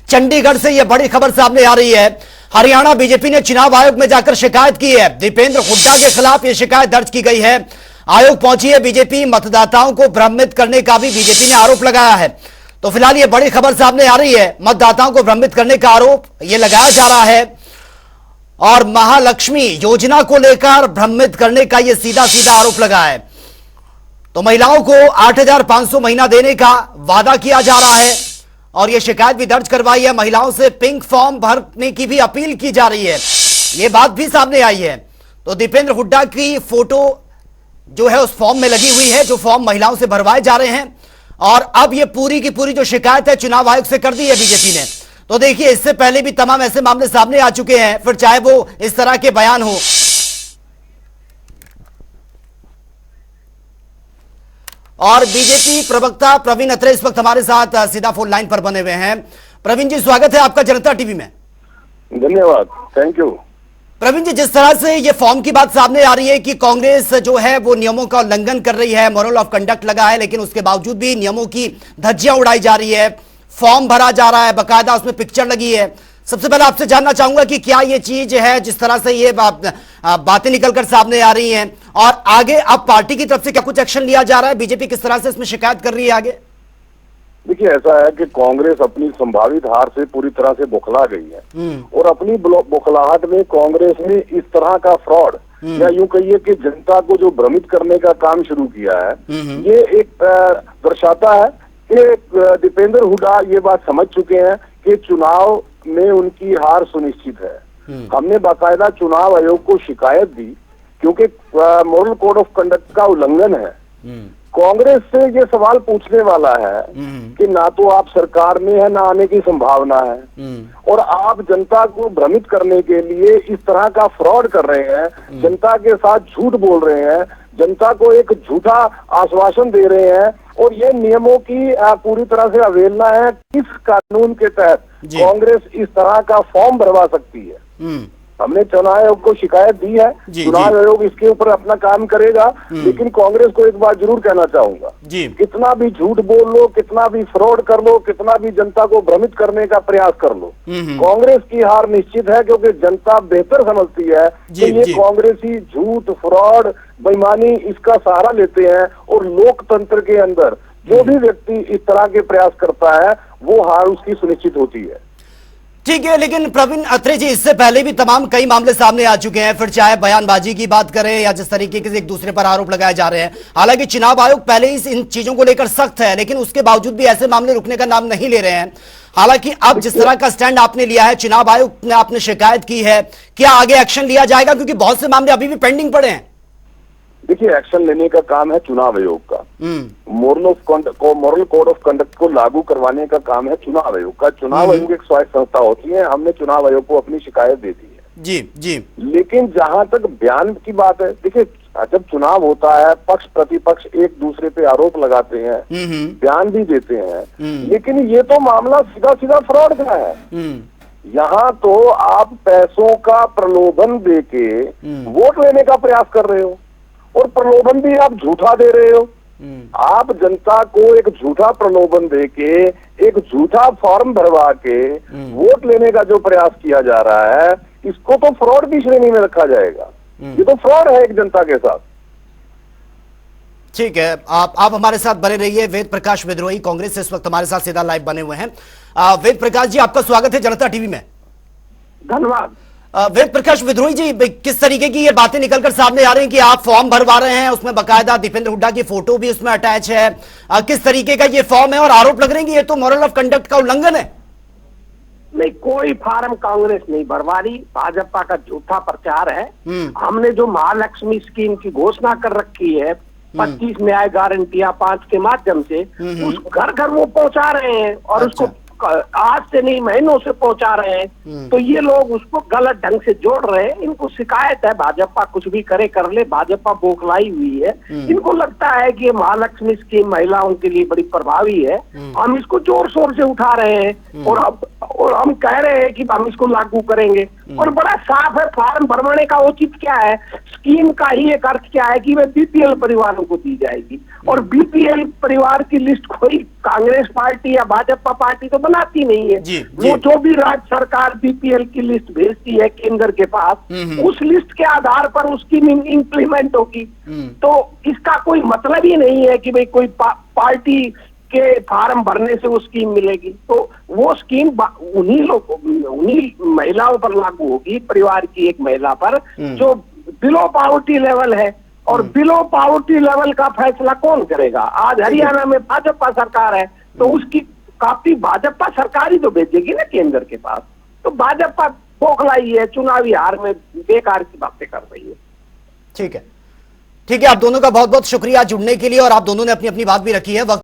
चंडीगढ़ से यह बड़ी खबर सामने आ रही है। हरियाणा बीजेपी ने चुनाव आयोग में जाकर शिकायत की है। दीपेंद्र हुड्डा के खिलाफ यह शिकायत दर्ज की गई है। आयोग पहुंची है बीजेपी। मतदाताओं को भ्रमित करने का भी बीजेपी ने आरोप लगाया है। तो फिलहाल यह बड़ी खबर सामने आ रही है। मतदाताओं को भ्रमित करने का आरोप यह लगाया जा रहा है और महालक्ष्मी योजना को लेकर भ्रमित करने का यह सीधा सीधा आरोप लगा है। तो महिलाओं को 8,500 महीना देने का वादा किया जा रहा है और यह शिकायत भी दर्ज करवाई है। महिलाओं से पिंक फॉर्म भरने की भी अपील की जा रही है। यह बात भी सामने आई है। तो दीपेंद्र हुड्डा की फोटो जो है उस फॉर्म में लगी हुई है, जो फॉर्म महिलाओं से भरवाए जा रहे हैं। और अब यह पूरी की पूरी जो शिकायत है चुनाव आयोग से कर दी है बीजेपी ने। तो देखिए, इससे पहले भी तमाम ऐसे मामले सामने आ चुके हैं, फिर चाहे वो इस तरह के बयान हो। और बीजेपी प्रवक्ता प्रवीण अत्रे इस वक्त हमारे साथ सीधा फोन लाइन पर बने हुए हैं। प्रवीण जी, स्वागत है आपका जनता टीवी में। धन्यवाद, थैंक यू। प्रवीण जी, जिस तरह से ये फॉर्म की बात सामने आ रही है कि कांग्रेस जो है वो नियमों का उल्लंघन कर रही है, मॉरल ऑफ कंडक्ट लगा है, लेकिन उसके बावजूद भी नियमों की धज्जियां उड़ाई जा रही है, फॉर्म भरा जा रहा है, बकायदा उसमें पिक्चर लगी है। सबसे पहले आपसे जानना चाहूंगा कि क्या ये चीज है, जिस तरह से ये बातें निकलकर सामने आ रही हैं, और आगे अब पार्टी की तरफ से क्या कुछ एक्शन लिया जा रहा है? बीजेपी किस तरह से इसमें शिकायत कर रही है आगे? देखिए, ऐसा है कि कांग्रेस अपनी संभावित हार से पूरी तरह से बौखला गई है और अपनी बौखलाहट में कांग्रेस ने इस तरह का फ्रॉड या यूं कहिए कि जनता को जो भ्रमित करने का काम शुरू किया है, ये एक दर्शाता है कि दीपेंद्र हुड्डा ये बात समझ चुके हैं कि चुनाव में उनकी हार सुनिश्चित है। हमने बाकायदा चुनाव आयोग को शिकायत दी क्योंकि मॉरल कोड ऑफ कंडक्ट का उल्लंघन है। कांग्रेस से ये सवाल पूछने वाला है कि ना तो आप सरकार में है, ना आने की संभावना है, और आप जनता को भ्रमित करने के लिए इस तरह का फ्रॉड कर रहे हैं, जनता के साथ झूठ बोल रहे हैं, जनता को एक झूठा आश्वासन दे रहे हैं, और ये नियमों की पूरी तरह से अवहेलना है। किस कानून के तहत कांग्रेस इस तरह का फॉर्म भरवा सकती है? हमने चुनाव आयोग को शिकायत दी है। चुनाव आयोग इसके ऊपर अपना काम करेगा, लेकिन कांग्रेस को एक बात जरूर कहना चाहूंगा, कितना भी झूठ बोल लो, कितना भी फ्रॉड कर लो, कितना भी जनता को भ्रमित करने का प्रयास कर लो, कांग्रेस की हार निश्चित है, क्योंकि जनता बेहतर समझती है कि ये कांग्रेसी झूठ, फ्रॉड, बेईमानी इसका सहारा लेते हैं, और लोकतंत्र के अंदर जो भी व्यक्ति इस तरह के प्रयास करता है वो हार उसकी सुनिश्चित होती है। ठीक है, लेकिन प्रवीण अत्रे जी, इससे पहले भी तमाम कई मामले सामने आ चुके हैं, फिर चाहे बयानबाजी की बात करें या जिस तरीके से एक दूसरे पर आरोप लगाए जा रहे हैं। हालांकि चुनाव आयोग पहले ही इन चीजों को लेकर सख्त है, लेकिन उसके बावजूद भी ऐसे मामले रुकने का नाम नहीं ले रहे हैं। हालांकि अब जिस तरह का स्टैंड आपने लिया है, चुनाव आयोग ने आपने शिकायत की है, क्या आगे एक्शन लिया जाएगा? क्योंकि बहुत से मामले अभी भी पेंडिंग पड़े हैं। देखिए, एक्शन लेने का काम है चुनाव आयोग का। मॉरल कोड ऑफ कंडक्ट को लागू करवाने का काम है चुनाव आयोग का। चुनाव आयोग एक स्वायत्त संस्था होती है। हमने चुनाव आयोग को अपनी शिकायत दे दी है। जी। लेकिन जहां तक बयान की बात है, देखिए, जब चुनाव होता है, पक्ष प्रतिपक्ष एक दूसरे पे आरोप लगाते हैं, बयान भी देते हैं, लेकिन ये तो मामला सीधा सीधा फ्रॉड का है। यहाँ तो आप पैसों का प्रलोभन देके वोट लेने का प्रयास कर रहे हो, और प्रलोभन भी आप झूठा दे रहे हो। आप जनता को एक झूठा प्रलोभन देके, एक झूठा फॉर्म भरवा के वोट लेने का जो प्रयास किया जा रहा है, इसको तो फ्रॉड की श्रेणी में रखा जाएगा। ये तो फ्रॉड है एक जनता के साथ। ठीक है, आप हमारे साथ बने रहिए। वेद प्रकाश विद्रोही कांग्रेस से इस वक्त हमारे साथ सीधा लाइव बने हुए हैं। वेद प्रकाश जी, आपका स्वागत है जनता टीवी में। धन्यवाद। वेद प्रकाश विद्रोही जी, किस तरीके की ये बातें निकलकर सामने आ रही हैं कि आप फॉर्म भरवा रहे हैं, उसमें बकायदा दीपेंद्र हुड्डा की फोटो भी उसमें अटैच है, किस तरीके का ये फॉर्म है, और आरोप लग रहे हैं कि ये तो मॉरल ऑफ कंडक्ट का उल्लंघन है? नहीं, कोई फार्म कांग्रेस नहीं भरवा रही, भाजपा का झूठा प्रचार है। हमने जो महालक्ष्मी स्कीम की घोषणा कर रखी है, 25 न्याय गारंटियां 5 के माध्यम से, उस घर घर वो पहुंचा रहे हैं, और उसको आज से नहीं महीनों से पहुंचा रहे हैं। तो ये लोग उसको गलत ढंग से जोड़ रहे हैं। इनको शिकायत है, भाजपा कुछ भी करे कर ले, भाजपा बौखलाई हुई है। इनको लगता है कि ये महालक्ष्मी स्कीम महिलाओं के लिए बड़ी प्रभावी है, हम इसको जोर शोर से उठा रहे हैं, और अब और हम कह रहे हैं कि हम इसको लागू करेंगे, और बड़ा साफ है, फॉर्म भरवाने का उचित क्या है, स्कीम का ही एक अर्थ क्या है कि वे बीपीएल परिवारों को दी जाएगी, और बीपीएल परिवार की लिस्ट कोई कांग्रेस पार्टी या भाजपा पार्टी तो बनाती नहीं है। जी, वो जो भी राज्य सरकार बीपीएल की लिस्ट भेजती है केंद्र के पास, उस लिस्ट के आधार पर उसकी इंप्लीमेंट होगी। तो इसका कोई मतलब ही नहीं है कि भाई कोई पार्टी के फार्म भरने से वो स्कीम मिलेगी। तो वो स्कीम उन्हीं महिलाओं पर लागू होगी, परिवार की एक महिला पर जो बिलो पावर्टी लेवल है, और बिलो पावर्टी लेवल का फैसला कौन करेगा? आज हरियाणा में भाजपा सरकार है, तो उसकी काफी भाजपा सरकार ही तो भेजेगी ना केंद्र के पास। तो भाजपा बौखलाई है, चुनावी हार में बेकार की बातें कर रही है। ठीक है, ठीक है, आप दोनों का बहुत बहुत शुक्रिया जुड़ने के लिए, और आप दोनों ने अपनी अपनी बात भी रखी है। वक्त